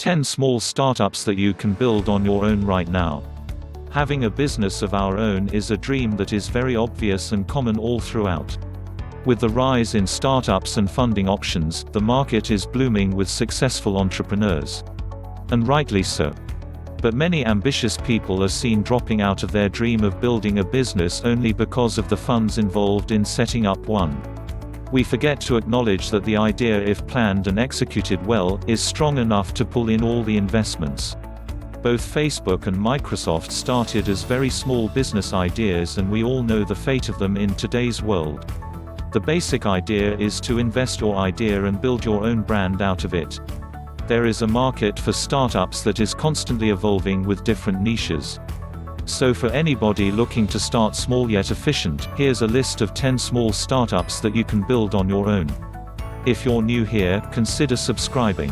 10 small startups that you can build on your own right now. Having a business of our own is a dream that is very obvious and common all throughout. With the rise in startups and funding options, the market is blooming with successful entrepreneurs. And rightly so. But many ambitious people are seen dropping out of their dream of building a business only because of the funds involved in setting up one. We forget to acknowledge that the idea, if planned and executed well, is strong enough to pull in all the investments. Both Facebook and Microsoft started as very small business ideas, and we all know the fate of them in today's world. The basic idea is to invest your idea and build your own brand out of it. There is a market for startups that is constantly evolving with different niches. So for anybody looking to start small yet efficient, here's a list of 10 small startups that you can build on your own. If you're new here, consider subscribing.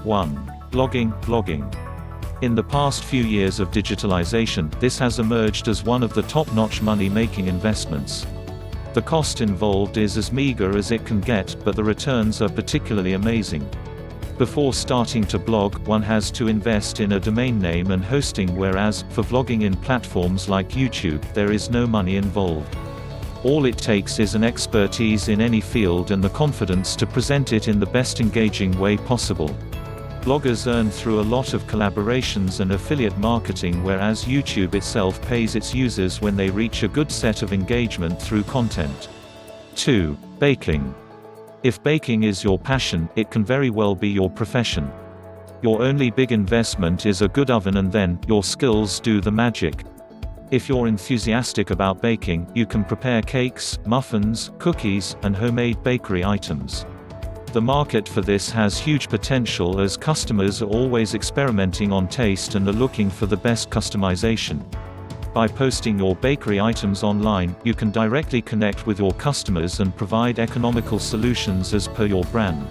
1. Blogging. In the past few years of digitalization, this has emerged as one of the top-notch money-making investments. The cost involved is as meager as it can get, but the returns are particularly amazing. Before starting to blog, one has to invest in a domain name and hosting, whereas, for vlogging in platforms like YouTube, there is no money involved. All it takes is an expertise in any field and the confidence to present it in the best engaging way possible. Bloggers earn through a lot of collaborations and affiliate marketing, whereas YouTube itself pays its users when they reach a good set of engagement through content. 2. Baking. If baking is your passion, it can very well be your profession. Your only big investment is a good oven, and then, your skills do the magic. If you're enthusiastic about baking, you can prepare cakes, muffins, cookies, and homemade bakery items. The market for this has huge potential, as customers are always experimenting on taste and are looking for the best customization. By posting your bakery items online, you can directly connect with your customers and provide economical solutions as per your brand.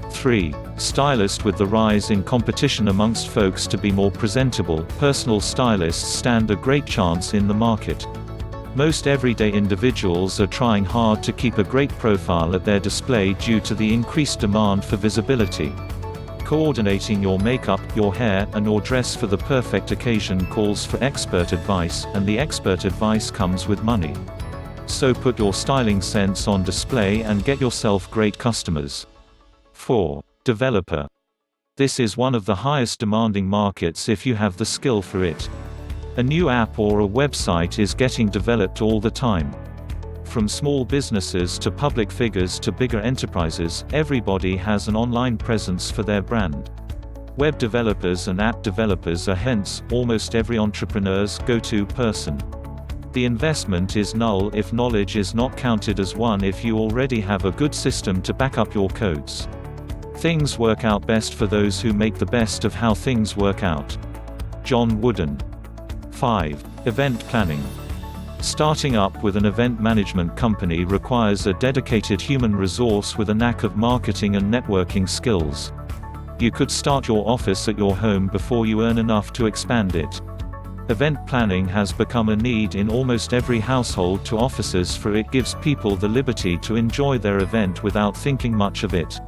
3. Stylist. With the rise in competition amongst folks to be more presentable, personal stylists stand a great chance in the market. Most everyday individuals are trying hard to keep a great profile at their display due to the increased demand for visibility. Coordinating your makeup, your hair, and your dress for the perfect occasion calls for expert advice, and the expert advice comes with money. So put your styling sense on display and get yourself great customers. 4. Developer. This is one of the highest demanding markets if you have the skill for it. A new app or a website is getting developed all the time. From small businesses to public figures to bigger enterprises, everybody has an online presence for their brand. Web developers and app developers are hence almost every entrepreneur's go-to person. The investment is null if knowledge is not counted as one if you already have a good system to back up your codes. Things work out best for those who make the best of how things work out. John Wooden. 5. Event planning. Starting up with an event management company requires a dedicated human resource with a knack of marketing and networking skills. You could start your office at your home before you earn enough to expand it. Event planning has become a need in almost every household to offices, for it gives people the liberty to enjoy their event without thinking much of it.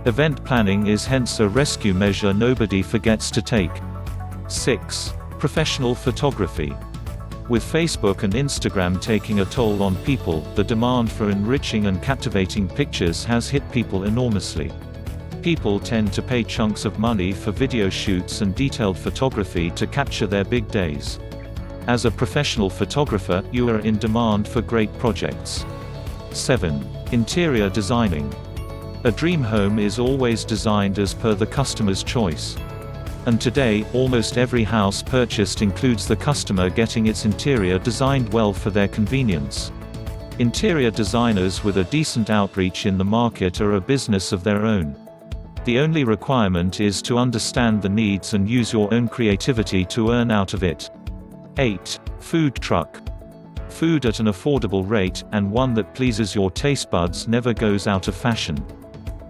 Event planning is hence a rescue measure nobody forgets to take. 6. Professional photography. With Facebook and Instagram taking a toll on people, the demand for enriching and captivating pictures has hit people enormously. People tend to pay chunks of money for video shoots and detailed photography to capture their big days. As a professional photographer, you are in demand for great projects. 7. Interior designing. A dream home is always designed as per the customer's choice. And today, almost every house purchased includes the customer getting its interior designed well for their convenience. Interior designers with a decent outreach in the market are a business of their own. The only requirement is to understand the needs and use your own creativity to earn out of it. 8. Food truck. Food at an affordable rate, and one that pleases your taste buds, never goes out of fashion.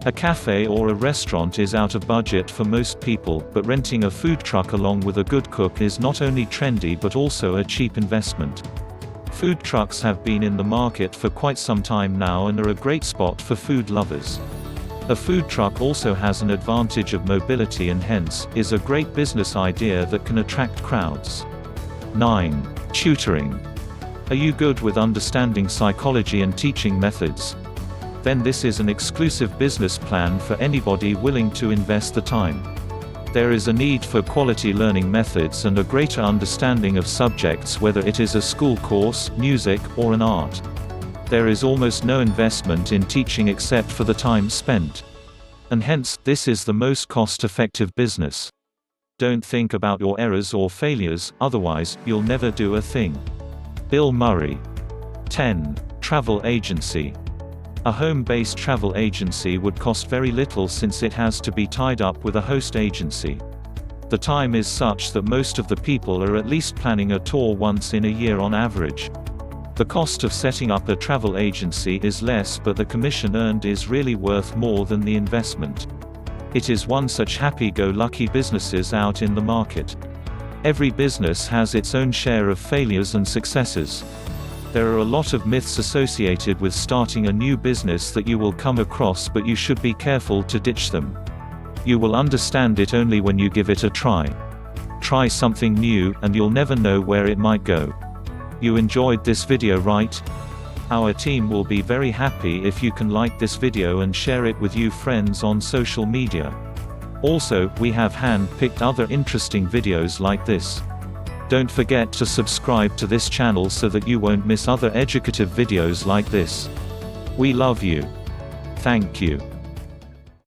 A cafe or a restaurant is out of budget for most people, but renting a food truck along with a good cook is not only trendy but also a cheap investment. Food trucks have been in the market for quite some time now and are a great spot for food lovers. A food truck also has an advantage of mobility and hence, is a great business idea that can attract crowds. 9. Tutoring. Are you good with understanding psychology and teaching methods? Then this is an exclusive business plan for anybody willing to invest the time. There is a need for quality learning methods and a greater understanding of subjects, whether it is a school course, music, or an art. There is almost no investment in teaching except for the time spent. And hence, this is the most cost-effective business. Don't think about your errors or failures, otherwise, you'll never do a thing. Bill Murray. 10. Travel agency. A home-based travel agency would cost very little since it has to be tied up with a host agency. The time is such that most of the people are at least planning a tour once in a year on average. The cost of setting up a travel agency is less, but the commission earned is really worth more than the investment. It is one such happy-go-lucky businesses out in the market. Every business has its own share of failures and successes. There are a lot of myths associated with starting a new business that you will come across, but you should be careful to ditch them. You will understand it only when you give it a try. Try something new, and you'll never know where it might go. You enjoyed this video, right? Our team will be very happy if you can like this video and share it with your friends on social media. Also, we have hand-picked other interesting videos like this. Don't forget to subscribe to this channel so that you won't miss other educative videos like this. We love you. Thank you.